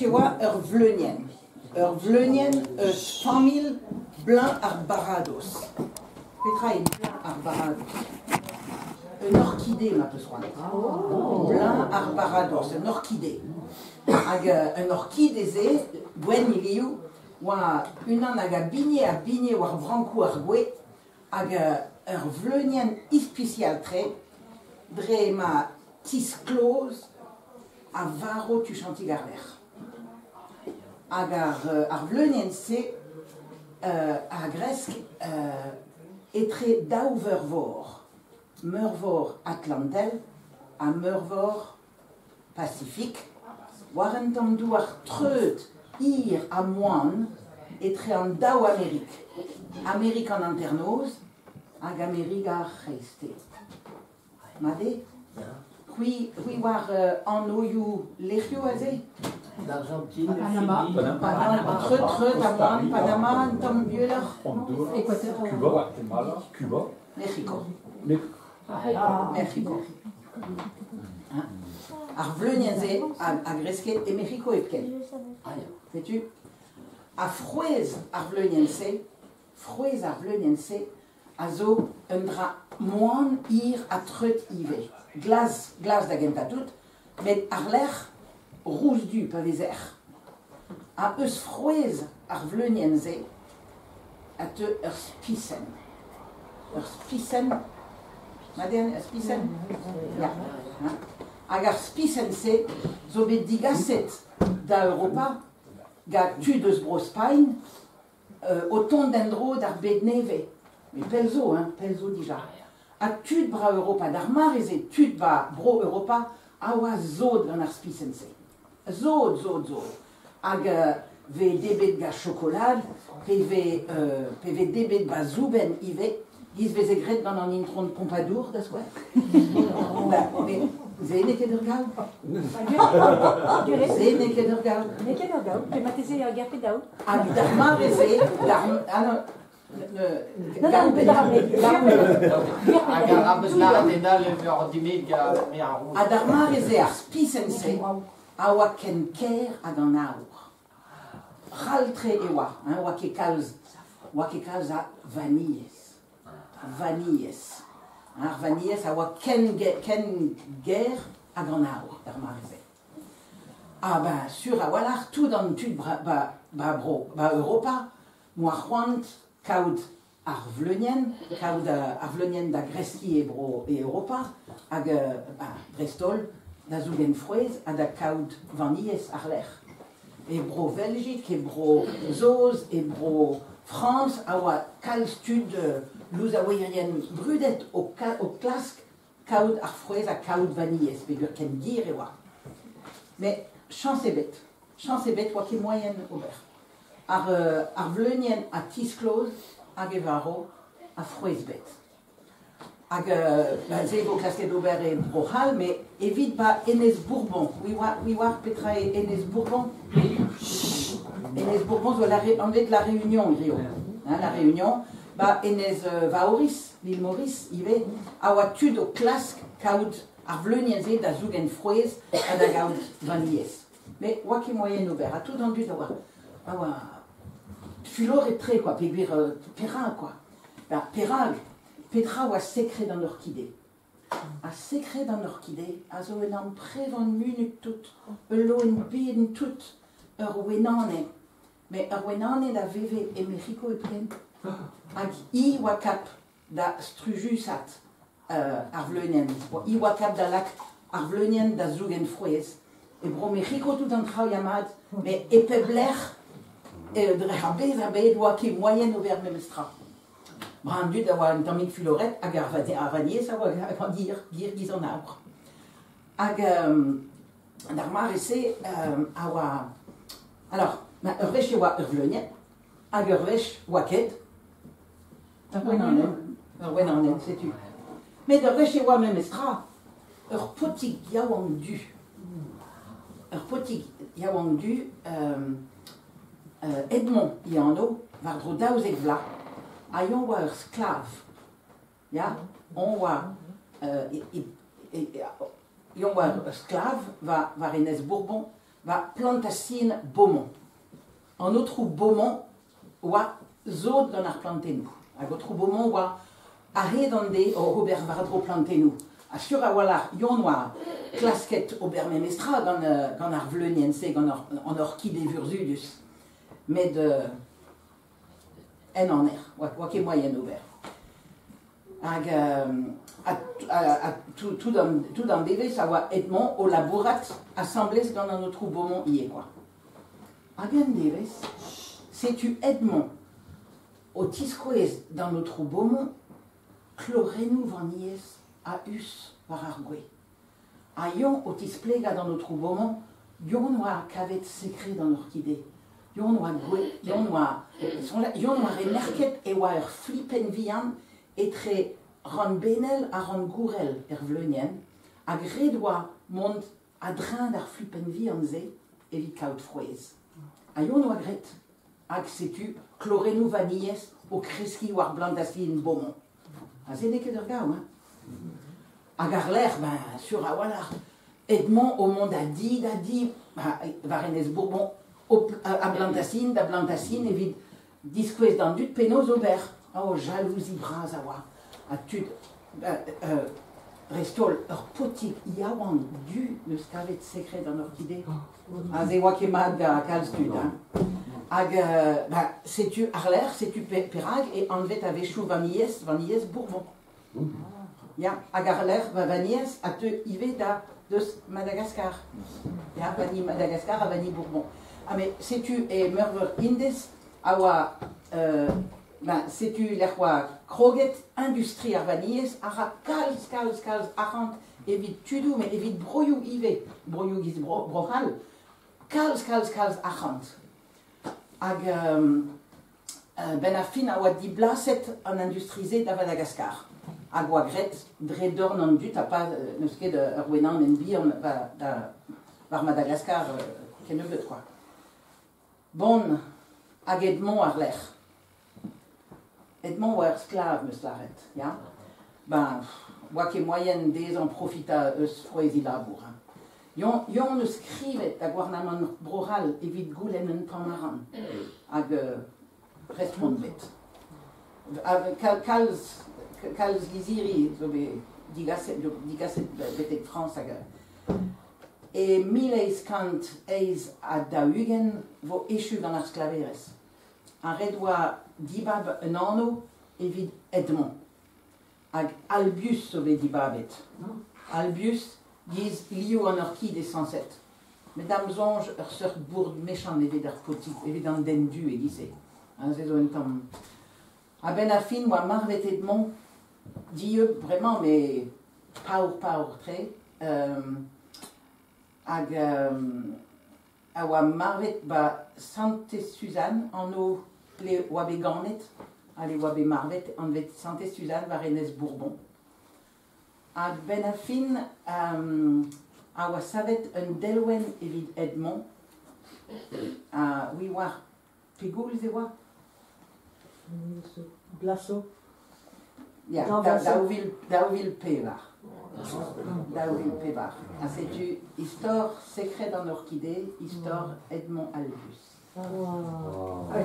rechewa vleunien. Vleunien, 100.000 blanc arbarados. Petra est blanc arbarados. Une orchidée, ma peu soin. Blanc arbarados, une orchidée. Une orchidée, c'est, gwen iliou, wa une an aga bigné war branco argoué, aga vleunien ispicial très, dre ma tis close, a varo tu chanti garler. Agar vleunien c'est, a gresk, etre dauvervor. Meurvor Atlantel à Meurvor Pacifique. Warrentam douar treut ir à moine et très en dao Amérique. Amérique en internose, ag Amérique à rester. Madé? Oui war en oyou l'echio azé? D'Argentine, Panama. Treut à moine, Panama, Tom Bueller. Équateur. Cuba, Guatemala, Cuba. Mexico. Mexico. Arvleuniense à Gresquet et Mexico et Pken. Sais-tu? À Frouez Arvleuniense, à zo undra moine ir à treut ive. Glace d'agenta tout, mais à l'air rouge du pavézer. À eus Frouez Arvleuniense, à te Spisen. Spisen. Madame Spisen? Ja. Agar Spisen se, zo bet digaset da Europa, ga tu deus bro Spain, autant d'endro d'ar bet neve. Mais pelzo déjà. A tud bra Europa d'ar mareze, tud ba bro Europa, a oa zod gant ar Spisen se. Zod. Hag ve debet ga chokolad, pe ve debet ba zouben ive, giz veze gret gant an intron Pompadour, da skouer. Mais ze ne ket ur gav. Ze ne ket ur gav. Ne ket ur gav, pe mateze a garpe daou. Hag d'ar mareze, Non, pe d'ar hag ar rabez laret enal ur dimig me ar roud. a d'ar mareze ar spisense, a oa ken ker hag an aour. Raltre e oa, oa ket kalz a vanilles. Ar vanilles a oa ken ger hag an aour, d'ar mareze. Ah ben, sur a walar tout an tud ba Europa, moa c'hoant kaout ar vleunien da Greski e Europa, hag Brestol, da zougen frouez, a da kaout vanilles ar ler. E bro Belgique, e bro Zoz, e bro France, a oa kalz tud louz a oerien brudet o klask kaout ar frouez a kaout vanilles, pe gur ken dir e oa. Mais chance et bête, oa ket moyen ober. Ar vleunien a tisclose, hag evaro, a frouez bet. Hag ze vo klasket ober e brohal, mais evit ba Enez Bourbon. Oui war petra e Enez Bourbon. Enez Bourbon, zo en vet la Réunion, Rio. La Réunion, ba Enez Vaoris, l'île Maurice, ive, a oa tud o klask kaout ar vleunien ze da zougen frouez a da gaout vanilles. Mais oa ket moyen ober, a tout an dud a oa fulor et tre, quoi, pe gwir perra, quoi. Petra oa sekret d'an orchidée. A sekret d'an orchidée, a zo en an prevan munut tout, lo en beden tout, ur wenane. Mais ur wenane da veve e Mexico e plen. Hag I oa kap da strujusat ar vleunien. I oa kap da lak ar vleunien da zougen frouez. E bro Mexico tout an trao yamad, mais e pebler, dre ar bez oa ket moyen ober memestra. Brandud a oa un tammig fuloret hag ar vanilles a oa gant gir gizan aour. Hag d'ar marese a oa... Alors, ur vech e oa ur vleunien, hag ur vech oa ket. Ur wenanen, setu. Met ur vech e oa memestra, ur potig yaouang du. Ur potig yaouang du, Edmond Iano, var dro daouzek vla, a yon oa ur sklav. Ya, on oa... yon oa ur sklav, var Enez Bourbon, va plantacine Beaumont. En autre Beaumont, wa zod dans a planté nous. À autre Beaumont, wa arredonde au Robert Vardro planté nous. À sur a wala yon wa clasquette au Bermemestra dans Arvleniense, en orchidée Vursudus. Mais de en air, wa qui moyen ouvert. Tout dans des ça va Edmond au labourat assemblée dans notre Beaumont y est quoi. Agen Deves, c'est tu Edmond au Tiscoès dans notre Beaumont, chlorenu vanilles à us par Argué. Ayon au Tisplega dans notre Beaumont, yon noir cavet secret dans l'orchidée. Yon noir goué, yon noir remerket et war flippen vian et très ran benel à ran gourel ervlenien, a grédois mont à drain d'ar flippen vianze et vit kaut froise. Ayon noir gret, ag sais-tu, chlorenu vanilles au kreski war blandacine Beaumont. A c'est des que de regard, hein? A garler, ben, sur a voilà, Edmond au monde a dit, Varennes Bourbon, à Blandacine, et vide, disquez dans du pénos aubert. Oh, jalousie brasawa. A tu, restol, leur potique, yawan, du, le scavet secret dans l'orchidée. A zewa kemad, kalstud, hein. Ag, sais-tu Arler, sais-tu Perag, et en fait avec chou vanilles Bourbon. Ya, ag Arler, vanilles, à te ive de Madagascar. Ya, vanille Madagascar, à vanille Bourbon. Ah, mais sais-tu, et Merver Indes, awa, sais-tu, l'erwa Kroget, industrie à vanilles, ara kals, arant, évite tudou, mais évite broyou ive, broyou gis brohal, kals, arant. Ag ben a fin a oa di blaset an industrisé da Madagascar. Ag oa gret dredor nan dut a pa neus ket ur wenan men bi var Madagascar ken evet quoi. Bon, ag Edmond ar l'er. Edmond oa ur sklav meus laret, ya? Ben, oa ket moyen dez an profita eus froezi labour. Yon ne skrivet da gwarnaman broral evit goulen en tamaran hag respondvet. Kalz liziri zo be digaset betek France hag. E mileiz kant eiz a da hugen vo echu gant ar sklaverez. An redwa dibab en anno evit Edmond. Hag Albius zo be dibabet. Albius disent lio en orchid des 107. Mesdames anges, ur sort bourde méchant evit ar potik, evit an den du e gise. C'est zo en tam. A ben a fin, moi marvet Edmond, dieu vraiment, mais paur tre, hag a oa marvet ba Sante Suzanne, an o ple oa be ganet, ale oa be marvet, an vet Sante Suzanne va Rennes Bourbon. Hag ben a fin, a oa savet un delwen evit Edmond, oui war pegoul ze oa? Glaso. Ya, daouvil pevar. Daouvil pevar. A setu histoire secret dans l'orchidée, histoire Edmond Albius. Wow. Ah,